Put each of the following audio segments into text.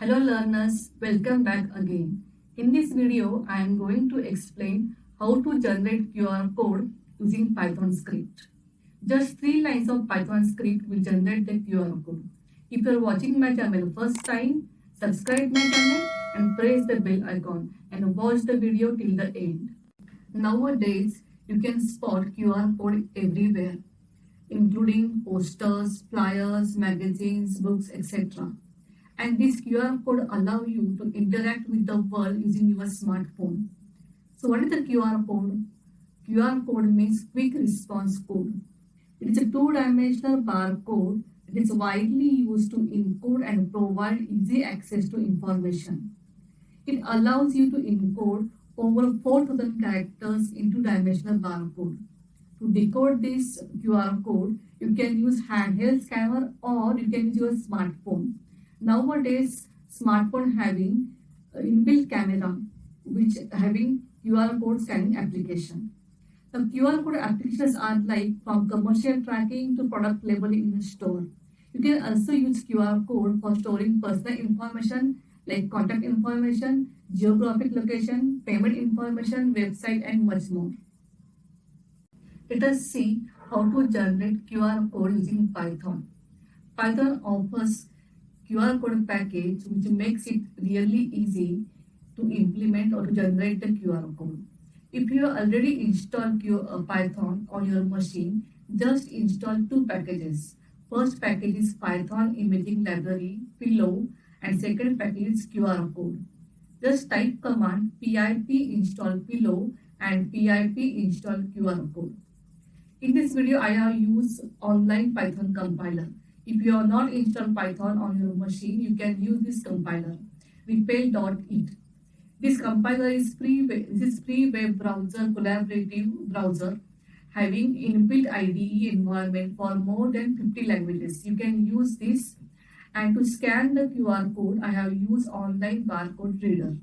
Hello learners, welcome back again. In this video, I am going to explain how to generate QR code using Python script. Just 3 lines of Python script will generate the QR code. If you are watching my channel first time, subscribe my channel and press the bell icon and watch the video till the end. Nowadays, you can spot QR code everywhere, including posters, flyers, magazines, books, etc. And this QR code allow you to interact with the world using your smartphone. So what is the QR code? QR code means quick response code. It is a two-dimensional barcode that is widely used to encode and provide easy access to information. It allows you to encode over 4,000 characters into dimensional barcode. To decode this QR code, you can use handheld scanner or you can use your smartphone. Nowadays, smartphone having inbuilt camera which having QR code scanning application. The QR code applications are like from commercial tracking to product labeling in a store. You can also use QR code for storing personal information like contact information, geographic location, payment information, website and much more. Let us see how to generate QR code using Python. Python offers QR code package which makes it really easy to implement or to generate the QR code. If you already installed Python on your machine, just install 2 packages. First package is Python Imaging Library Pillow and second package is QR code. Just type command pip install pillow and pip install QR code. In this video, I have used online Python compiler. If you are not installed Python on your machine, you can use this compiler, repel.it. This compiler is free web browser, collaborative browser, having inbuilt IDE environment for more than 50 languages. You can use this, and to scan the QR code, I have used online barcode reader.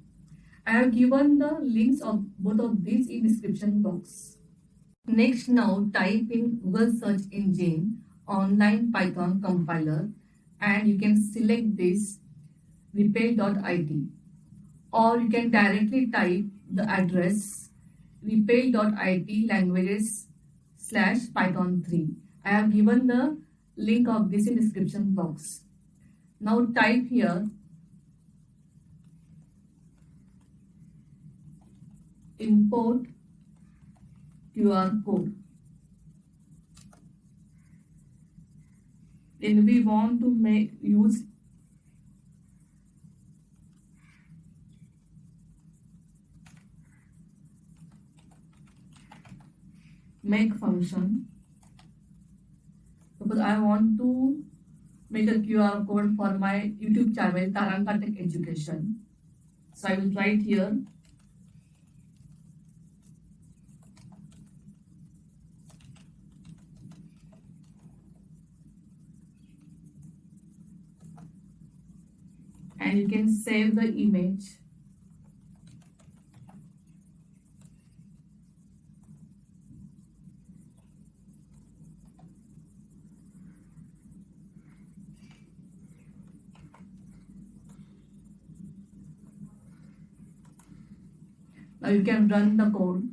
I have given the links of both of these in description box. Next, now type in Google search engine online Python compiler and you can select this repel.it, or you can directly type the address repel.it languages/python3. I have given the link of this in description box. Now type here import QR code. Then we want to use make function because I want to make a QR code for my YouTube channel Taranga Tech Education. So I will write here and you can save the image. Now you can run the code.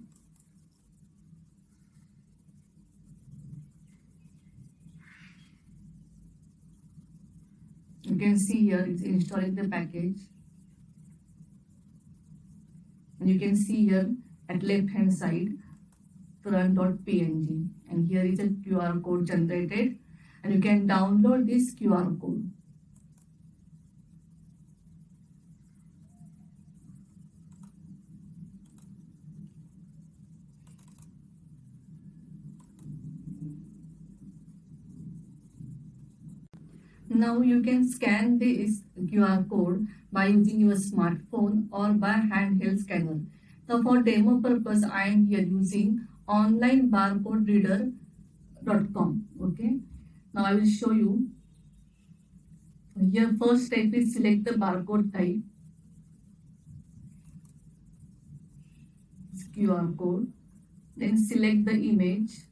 You can see here it's installing the package. And you can see here at left hand side run.png, and here is a QR code generated and you can download this QR code. Now you can scan this QR code by using your smartphone or by handheld scanner. Now for demo purpose, I am here using online barcode reader.com. Okay. Now I will show you. Here first step is select the barcode type. It's QR code. Then select the image.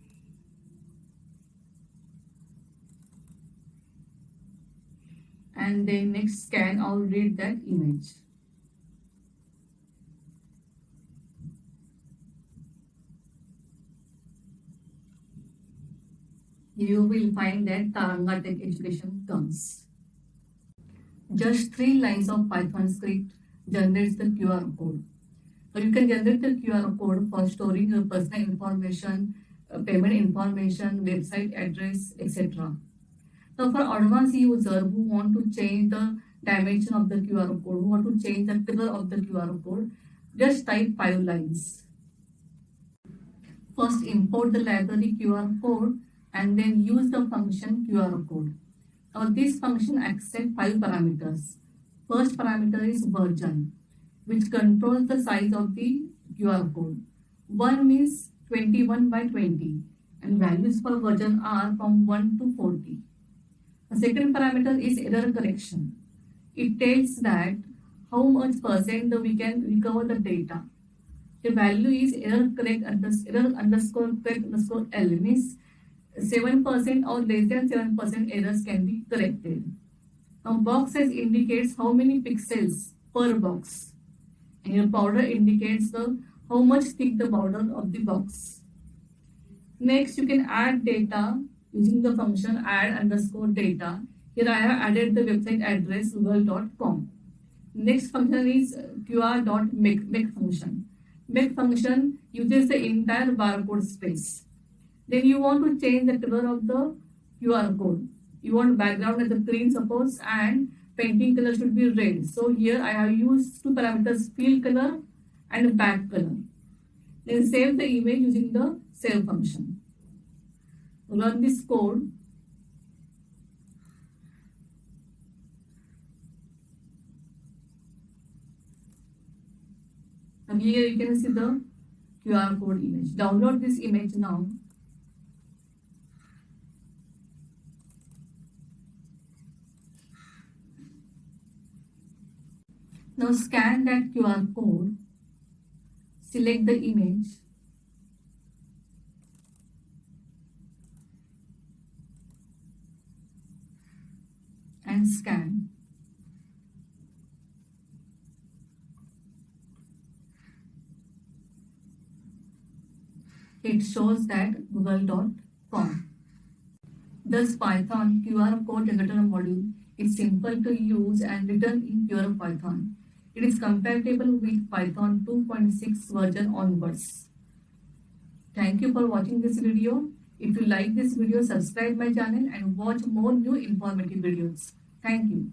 and then next scan or read that image. You will find that Taranga Tech Education comes. Just 3 lines of Python script generates the QR code. Now you can generate the QR code for storing your personal information, payment information, website address, etc. Now for advanced user who want to change the dimension of the QR code, who want to change the color of the QR code, just type 5 lines. First import the library QR code and then use the function QR code. Now this function accepts 5 parameters. First parameter is version, which controls the size of the QR code. 1 means 21 by 20 and values for version are from 1 to 40. The second parameter is error correction. It tells that how much percent we can recover the data. The value is error underscore correct underscore L, means 7% or less than 7% errors can be corrected. Now box size indicates how many pixels per box, and your border indicates the how much thick the border of the box. Next, you can add data using the function add underscore data. Here I have added the website address google.com. Next function is qr.make function. Make function uses the entire barcode space. Then you want to change the color of the QR code. You want background as a green suppose and painting color should be red. So here I have used 2 parameters, field color and back color. Then save the image using the save function. Run this code. And here you can see the QR code image. Download this image now. Now scan that QR code, select the image, and scan. It shows that google.com. Thus Python QR code generator module is simple to use and written in pure Python. It is compatible with Python 2.6 version onwards. Thank you for watching this video. If you like this video, subscribe my channel and watch more new informative videos. Thank you.